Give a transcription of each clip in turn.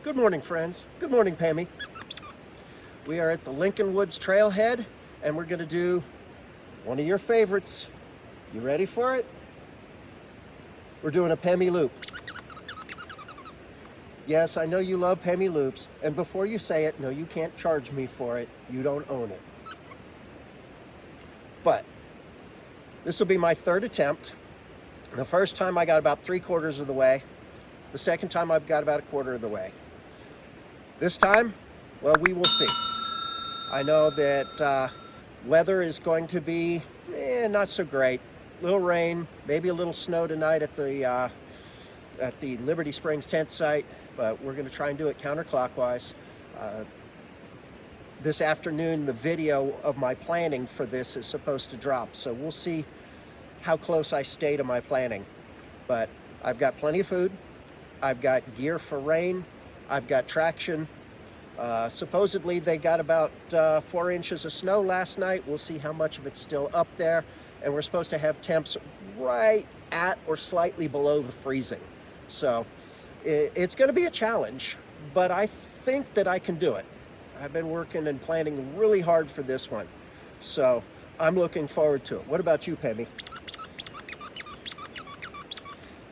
Good morning, friends. Good morning, Pemi. We are at the Lincoln Woods Trailhead, and we're going to do one of your favorites. You ready for it? We're doing a Pemi loop. Yes, I know you love Pemi loops, and before you say it, no, you can't charge me for it. You don't own it. But this will be my third attempt. The first time I got about 3/4 of the way. The second time I've got about 1/4 of the way. This time, well, we will see. I know that weather is going to be not so great. Little rain, maybe a little snow tonight at the Liberty Springs Tentsite, but we're going to try and do it counterclockwise. This afternoon, the video of my planning for this is supposed to drop, so we'll see how close I stay to my planning. But I've got plenty of food. I've got gear for rain. I've got traction. Supposedly they got about 4 inches of snow last night. We'll see how much of it's still up there. And we're supposed to have temps right at or slightly below the freezing. So it's going to be a challenge, but I think that I can do it. I've been working and planning really hard for this one. So I'm looking forward to it. What about you, Pemi?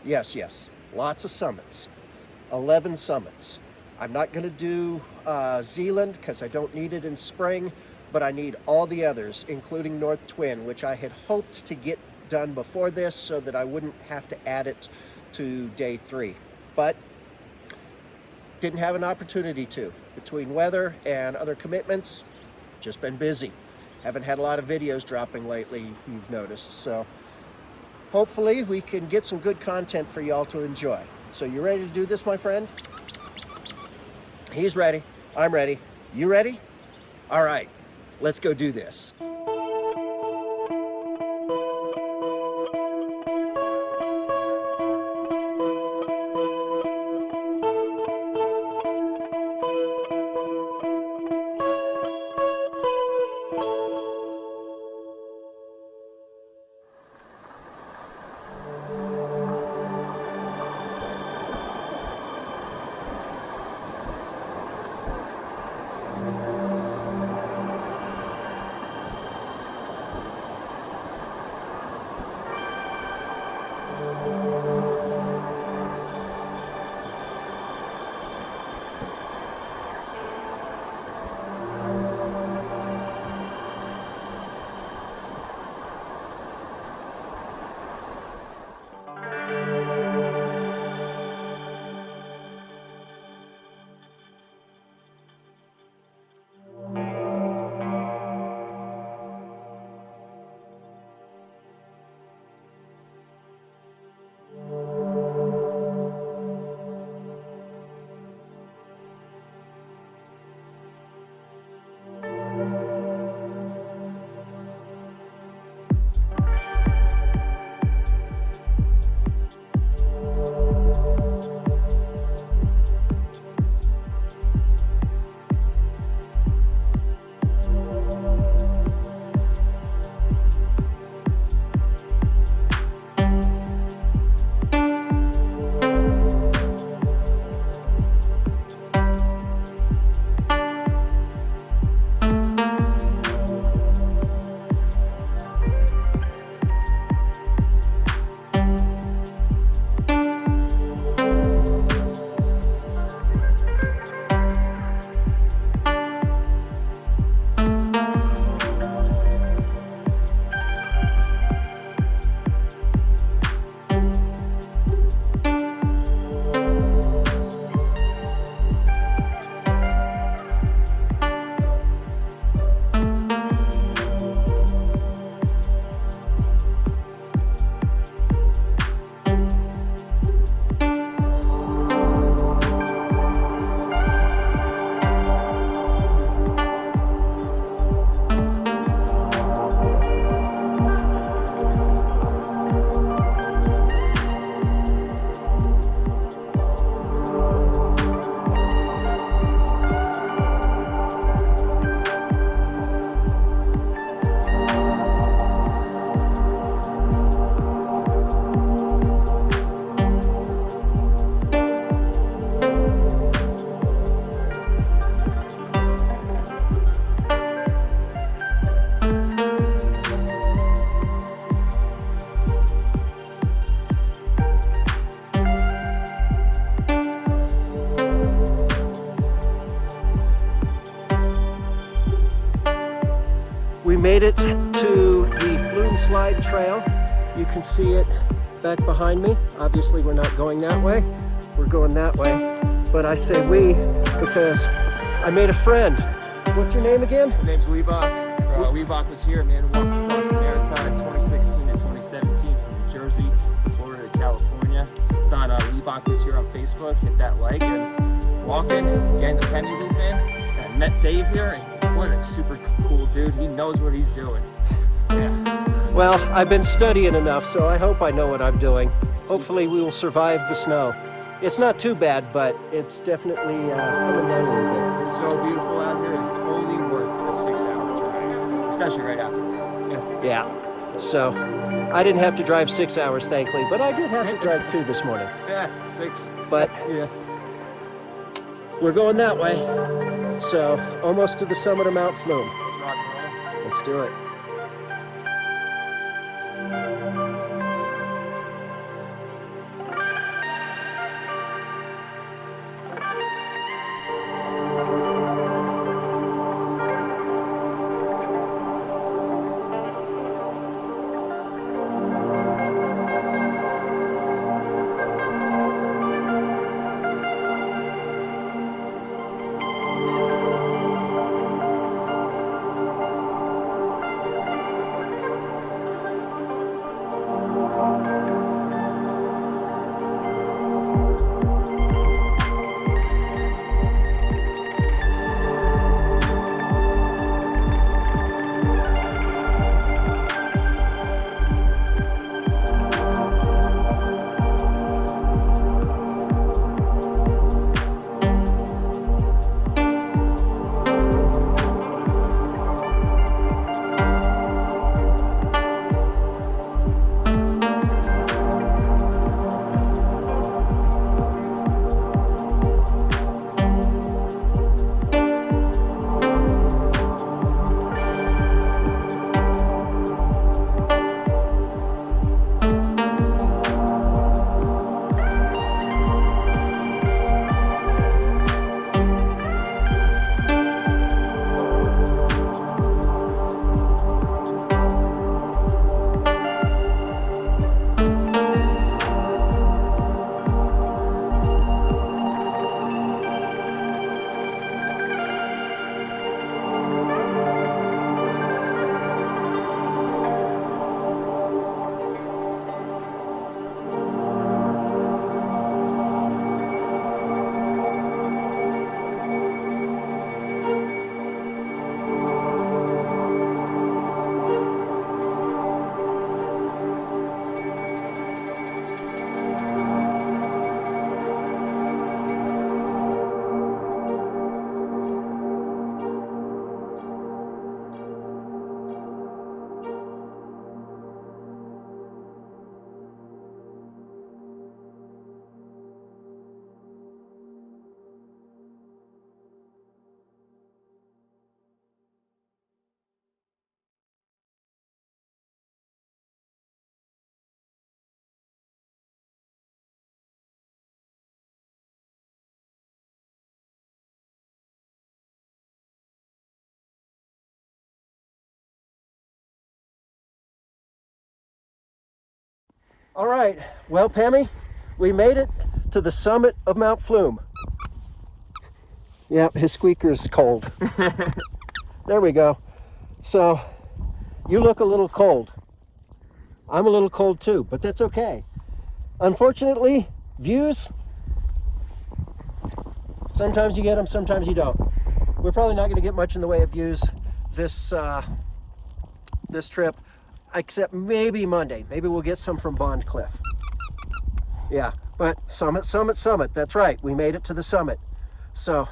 Yes. Lots of summits. 11 summits. I'm not going to do Zealand because I don't need it in spring, but I need all the others, including North Twin, which I had hoped to get done before this so that I wouldn't have to add it to day 3. But didn't have an opportunity to. Between weather and other commitments, just been busy. Haven't had a lot of videos dropping lately, you've noticed. So hopefully we can get some good content for y'all to enjoy. So you ready to do this, my friend? He's ready. I'm ready. You ready? All right, let's go do this. made it to the Flume Slide Trail. You can see it back behind me. Obviously, we're not going that way. We're going that way. But I say we because I made a friend. What's your name again? My name's Weebach. Weebach was here, man, who walked across America in 2016 to 2017 from New Jersey to Florida to California. It's on Weebach was here on Facebook. Hit that like and walking, getting the Pemi loop in. I met Dave here, and what a super cool dude. He knows what he's doing. Yeah. Well, I've been studying enough, so I hope I know what I'm doing. Hopefully we will survive the snow. It's not too bad, but it's definitely coming down a little bit. It's so beautiful out here. It's totally worth the 6-hour drive, especially right after that. Yeah. So I didn't have to drive 6 hours, thankfully, but I did have to drive 2 this morning. Yeah, 6. But yeah, we're going that way. So almost to the summit of Mount Flume. let's rock and roll. Let's do it. All right, well, Pemi, we made it to the summit of Mount Flume. Yep, his squeaker's cold. There we go. So, you look a little cold. I'm a little cold too, but that's okay. Unfortunately, views, sometimes you get them, sometimes you don't. We're probably not going to get much in the way of views this trip, except maybe Monday. Maybe we'll get some from Bond Cliff. Yeah, but summit, summit, summit. That's right. We made it to the summit. So,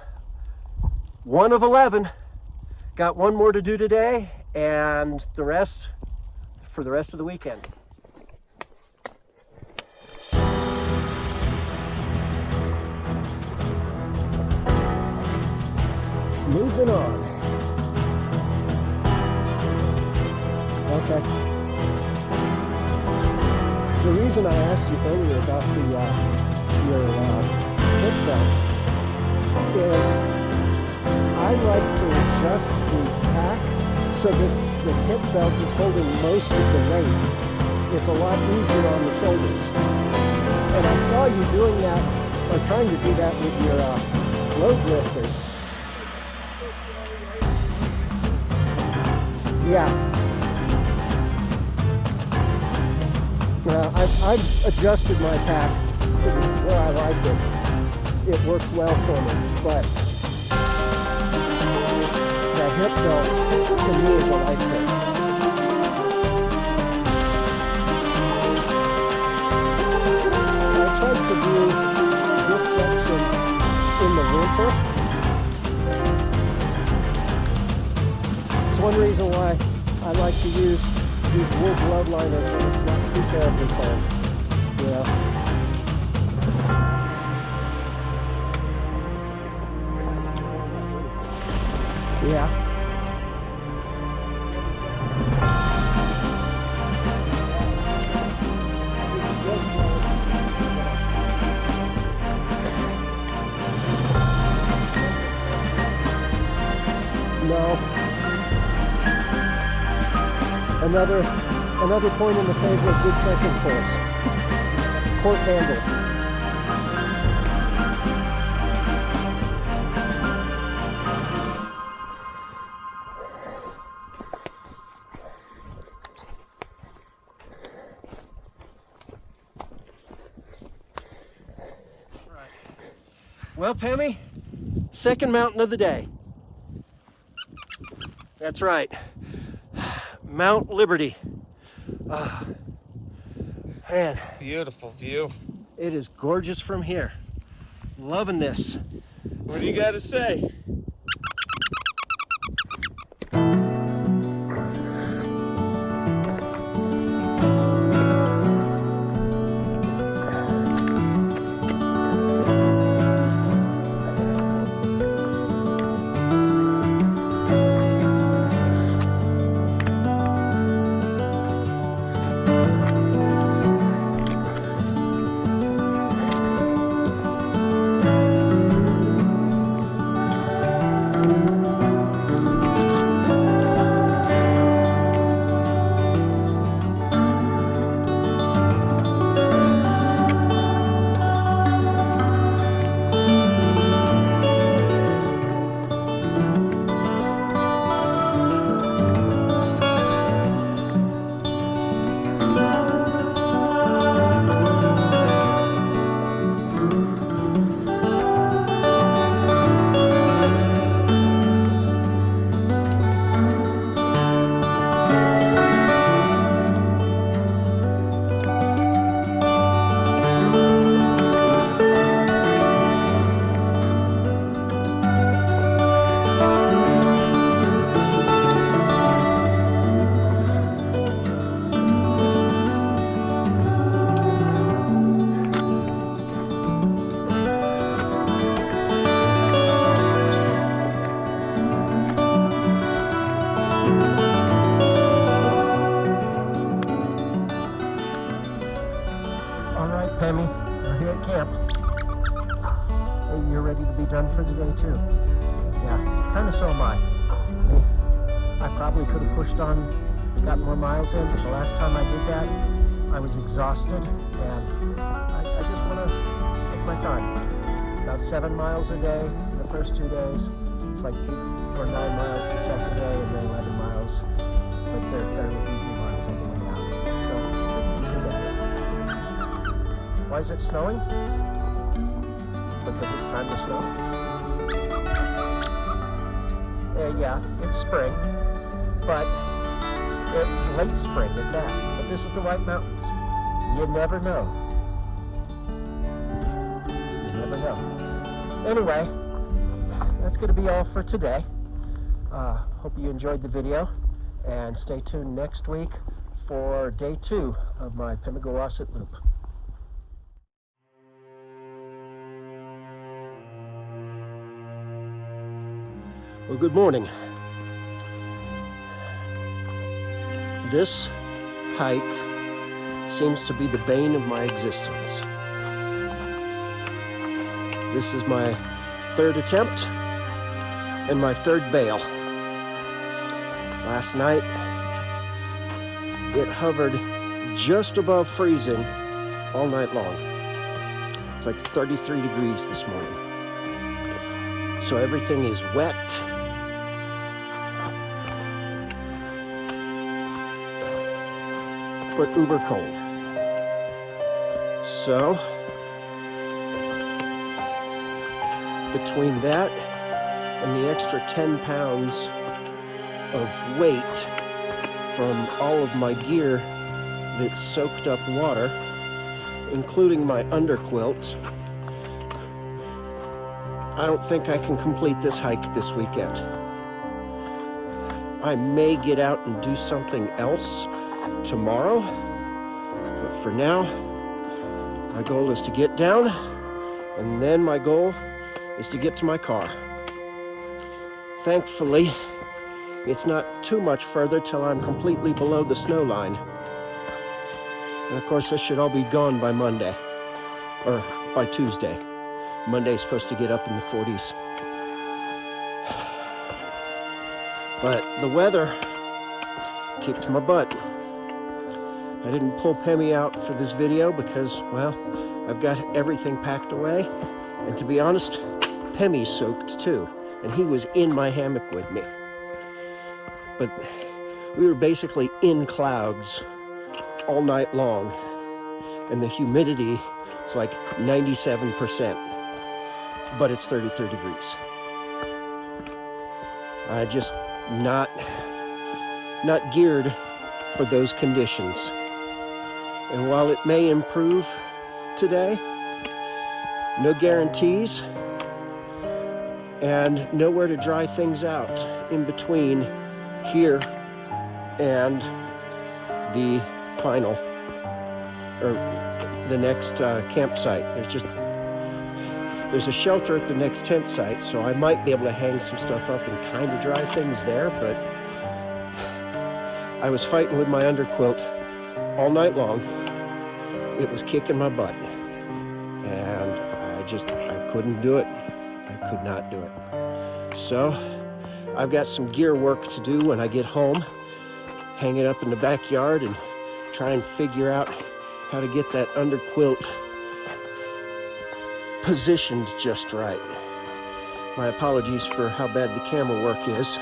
1 of 11. Got one more to do today, and the rest for the rest of the weekend. Moving on. Okay. The reason I asked you earlier about your hip belt is I like to adjust the pack so that the hip belt is holding most of the weight. It's a lot easier on the shoulders. And I saw you doing that, or trying to do that with your road lifters. Yeah. I've adjusted my pack to where I like it. It works well for me, but the hip belt to me is a lifesaver. I tried to do this section in the winter. It's one reason why I like to use these wool glove liners when it's not too terribly cold. Yeah. Yeah. No. Another point in the favor of good trekking course. Cork handles. Well, Pemi, second mountain of the day. That's right, Mount Liberty. Man. Beautiful view. It is gorgeous from here. Loving this. What do you got to say? Pemi, we're here at camp. Hey, you're ready to be done for the day too. Yeah, kind of so am I. I probably could have pushed on, got more miles in, but the last time I did that, I was exhausted, and I just want to take my time. About 7 miles a day in the first 2 days. It's like 8 or 9 miles the second day, and then 11 miles. But they're fairly easy miles on the way out. So, why is it snowing? Because it's time to snow. Yeah, it's spring, but it's late spring at that. But this is the White Mountains. You never know. You never know. Anyway, that's going to be all for today. Hope you enjoyed the video, and stay tuned next week for day 2 of my Pemi loop. Well, good morning. This hike seems to be the bane of my existence. This is my 3rd attempt and my 3rd bail. Last night, it hovered just above freezing all night long. It's like 33 degrees this morning. So everything is wet. But uber cold. So, between that and the extra 10 pounds of weight from all of my gear that soaked up water, including my underquilt, I don't think I can complete this hike this weekend. I may get out and do something else tomorrow, but for now, my goal is to get down, and then my goal is to get to my car. Thankfully, it's not too much further till I'm completely below the snow line. And of course, this should all be gone by Monday, or by Tuesday. Monday's supposed to get up in the 40s. But the weather kicked my butt. I didn't pull Pemi out for this video because, well, I've got everything packed away. And to be honest, Pemi's soaked too. And he was in my hammock with me. But we were basically in clouds all night long. And the humidity is like 97%. But it's 33 degrees. I just not geared for those conditions. And while it may improve today, no guarantees, and nowhere to dry things out in between here and the final, or the next campsite. There's a shelter at the next tent site, so I might be able to hang some stuff up and kind of dry things there, but I was fighting with my underquilt all night long. It was kicking my butt, and I couldn't do it. I could not do it. So I've got some gear work to do when I get home, hang it up in the backyard and try and figure out how to get that underquilt positioned just right. My apologies for how bad the camera work is.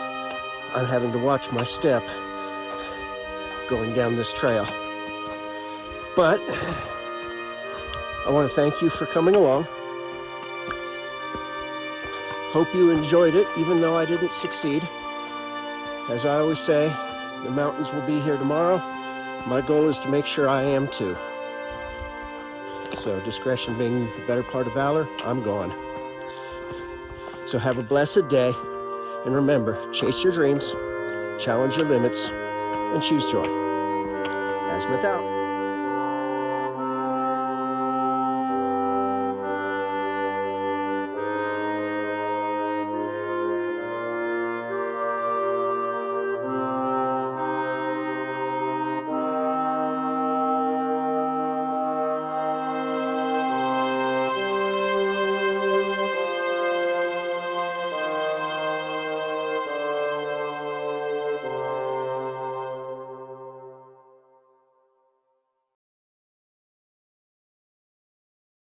I'm having to watch my step going down this trail. But I want to thank you for coming along. Hope you enjoyed it, even though I didn't succeed. As I always say, the mountains will be here tomorrow. My goal is to make sure I am too. So discretion being the better part of valor, I'm gone. So have a blessed day, and remember, chase your dreams, challenge your limits, and choose joy. Azimuth out.